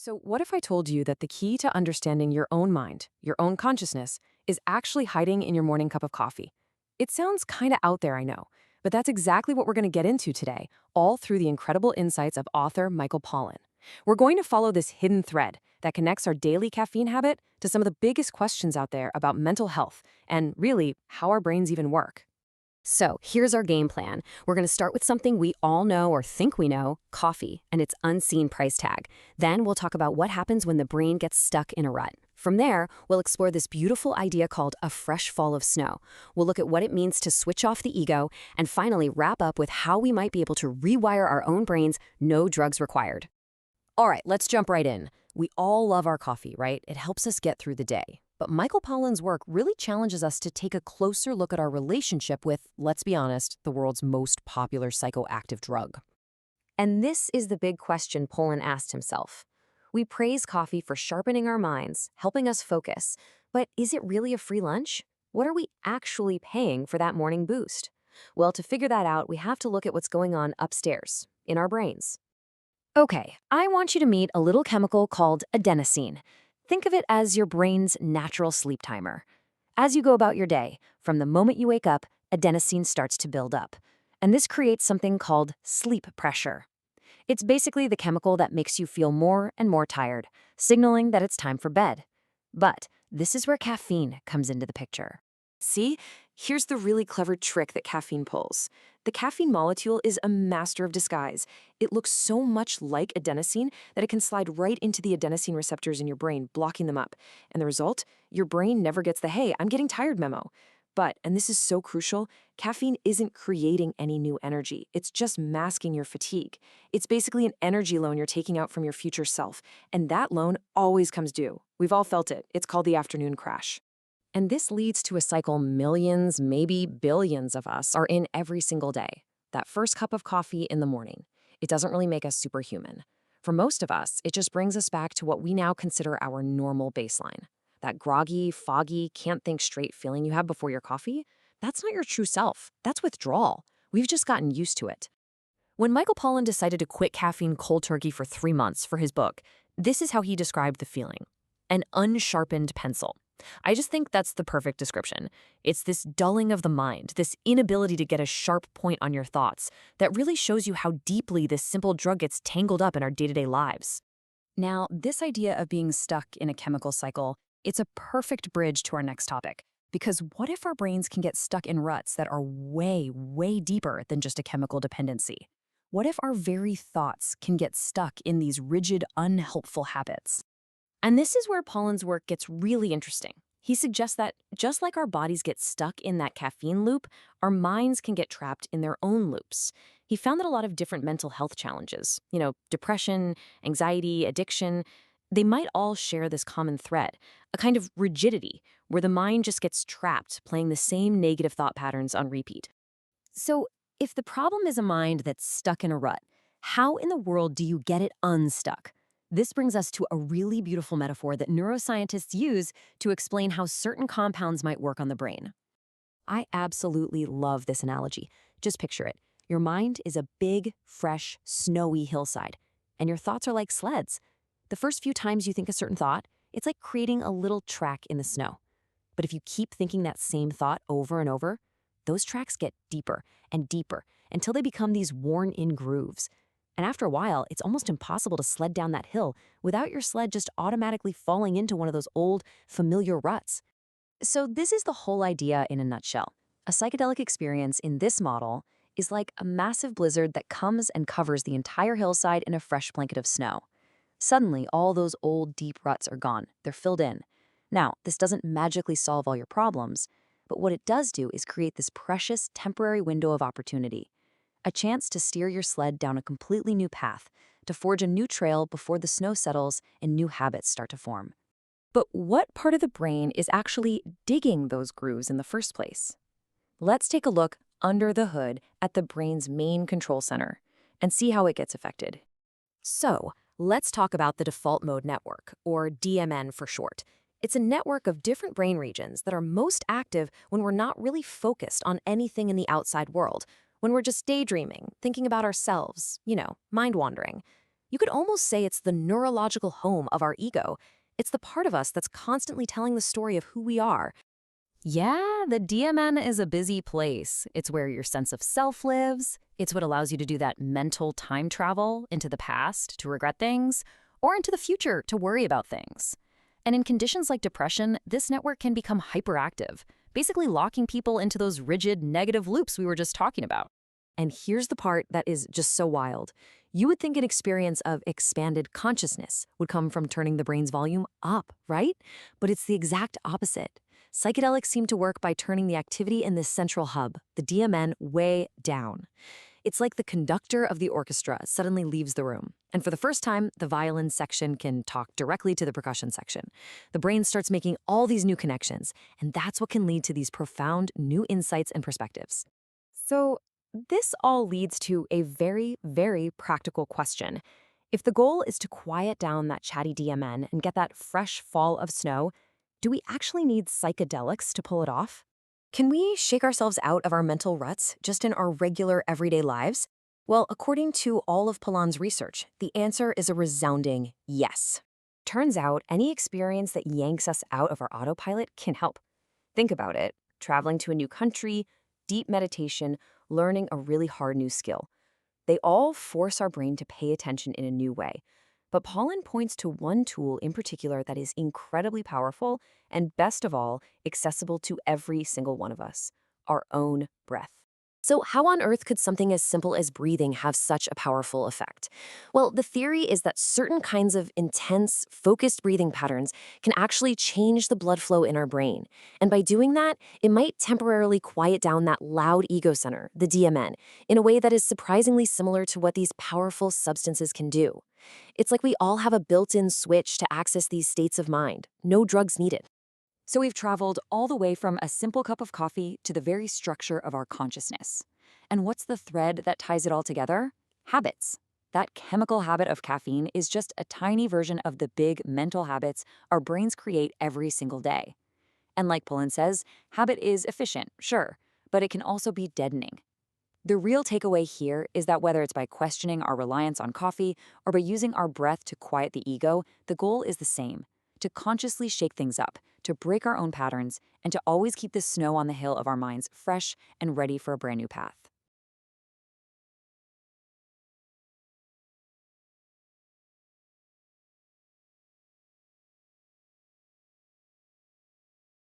So, what if I told you that the key to understanding your own mind, your own consciousness, is actually hiding in your morning cup of coffee? It sounds kind of out there, I know, but that's exactly what we're going to get into today, all through the incredible insights of author Michael Pollan. We're going to follow this hidden thread that connects our daily caffeine habit to some of the biggest questions out there about mental health and, really, how our brains even work. So here's our game plan. We're going to start with something we all know or think we know, coffee, and its unseen price tag. Then we'll talk about what happens when the brain gets stuck in a rut. From there, we'll explore this beautiful idea called a fresh fall of snow. We'll look at what it means to switch off the ego, and finally wrap up with how we might be able to rewire our own brains, no drugs required. All right, let's jump right in. We all love our coffee, right? It helps us get through the day. But Michael Pollan's work really challenges us to take a closer look at our relationship with, let's be honest, the world's most popular psychoactive drug. And this is the big question Pollan asked himself. We praise coffee for sharpening our minds, helping us focus, but is it really a free lunch? What are we actually paying for that morning boost? Well, to figure that out, we have to look at what's going on upstairs, in our brains. Okay, I want you to meet a little chemical called adenosine. Think of it as your brain's natural sleep timer. As you go about your day, from the moment you wake up, adenosine starts to build up. And this creates something called sleep pressure. It's basically the chemical that makes you feel more and more tired, signaling that it's time for bed. But this is where caffeine comes into the picture. See, here's the really clever trick that caffeine pulls. The caffeine molecule is a master of disguise. It looks so much like adenosine that it can slide right into the adenosine receptors in your brain, blocking them up. And the result? Your brain never gets the, hey, I'm getting tired memo. But, and this is so crucial, caffeine isn't creating any new energy. It's just masking your fatigue. It's basically an energy loan you're taking out from your future self. And that loan always comes due. We've all felt it. It's called the afternoon crash. And this leads to a cycle millions, maybe billions of us are in every single day. That first cup of coffee in the morning. It doesn't really make us superhuman. For most of us, it just brings us back to what we now consider our normal baseline. That groggy, foggy, can't think straight feeling you have before your coffee, that's not your true self. That's withdrawal. We've just gotten used to it. When Michael Pollan decided to quit caffeine cold turkey for 3 months for his book, this is how he described the feeling. An unsharpened pencil. I just think that's the perfect description. It's this dulling of the mind, this inability to get a sharp point on your thoughts, that really shows you how deeply this simple drug gets tangled up in our day-to-day lives. Now, this idea of being stuck in a chemical cycle, it's a perfect bridge to our next topic. Because what if our brains can get stuck in ruts that are way, way deeper than just a chemical dependency? What if our very thoughts can get stuck in these rigid, unhelpful habits? And this is where Pollan's work gets really interesting. He suggests that just like our bodies get stuck in that caffeine loop, our minds can get trapped in their own loops. He found that a lot of different mental health challenges, depression, anxiety, addiction, they might all share this common thread, a kind of rigidity where the mind just gets trapped playing the same negative thought patterns on repeat. So if the problem is a mind that's stuck in a rut, how in the world do you get it unstuck? This brings us to a really beautiful metaphor that neuroscientists use to explain how certain compounds might work on the brain. I absolutely love this analogy. Just picture it. Your mind is a big, fresh, snowy hillside, and your thoughts are like sleds. The first few times you think a certain thought, it's like creating a little track in the snow. But if you keep thinking that same thought over and over, those tracks get deeper and deeper until they become these worn-in grooves. And after a while, it's almost impossible to sled down that hill without your sled just automatically falling into one of those old, familiar ruts. So this is the whole idea in a nutshell. A psychedelic experience in this model is like a massive blizzard that comes and covers the entire hillside in a fresh blanket of snow. Suddenly, all those old, deep ruts are gone. They're filled in. Now, this doesn't magically solve all your problems, but what it does do is create this precious, temporary window of opportunity. A chance to steer your sled down a completely new path, to forge a new trail before the snow settles and new habits start to form. But what part of the brain is actually digging those grooves in the first place? Let's take a look under the hood at the brain's main control center and see how it gets affected. So, let's talk about the default mode network, or DMN for short. It's a network of different brain regions that are most active when we're not really focused on anything in the outside world, when we're just daydreaming, thinking about ourselves, mind wandering. You could almost say it's the neurological home of our ego. It's the part of us that's constantly telling the story of who we are. Yeah, the DMN is a busy place. It's where your sense of self lives. It's what allows you to do that mental time travel into the past to regret things, or into the future to worry about things. And in conditions like depression, this network can become hyperactive, basically locking people into those rigid negative loops we were just talking about. And here's the part that is just so wild. You would think an experience of expanded consciousness would come from turning the brain's volume up, right? But it's the exact opposite. Psychedelics seem to work by turning the activity in this central hub, the DMN, way down. It's like the conductor of the orchestra suddenly leaves the room. And for the first time, the violin section can talk directly to the percussion section. The brain starts making all these new connections, and that's what can lead to these profound new insights and perspectives. So, this all leads to a very, very practical question. If the goal is to quiet down that chatty DMN and get that fresh fall of snow, do we actually need psychedelics to pull it off? Can we shake ourselves out of our mental ruts just in our regular everyday lives? Well, according to all of Pollan's research, the answer is a resounding yes. Turns out any experience that yanks us out of our autopilot can help. Think about it. Traveling to a new country, deep meditation, learning a really hard new skill. They all force our brain to pay attention in a new way. But Pollan points to one tool in particular that is incredibly powerful and, best of all, accessible to every single one of us: our own breath. So how on earth could something as simple as breathing have such a powerful effect? Well, the theory is that certain kinds of intense, focused breathing patterns can actually change the blood flow in our brain. And by doing that, it might temporarily quiet down that loud ego center, the DMN, in a way that is surprisingly similar to what these powerful substances can do. It's like we all have a built-in switch to access these states of mind. No drugs needed. So we've traveled all the way from a simple cup of coffee to the very structure of our consciousness. And what's the thread that ties it all together? Habits. That chemical habit of caffeine is just a tiny version of the big mental habits our brains create every single day. And like Pollan says, habit is efficient, sure, but it can also be deadening. The real takeaway here is that whether it's by questioning our reliance on coffee or by using our breath to quiet the ego, the goal is the same: to consciously shake things up, to break our own patterns, and to always keep the snow on the hill of our minds fresh and ready for a brand new path.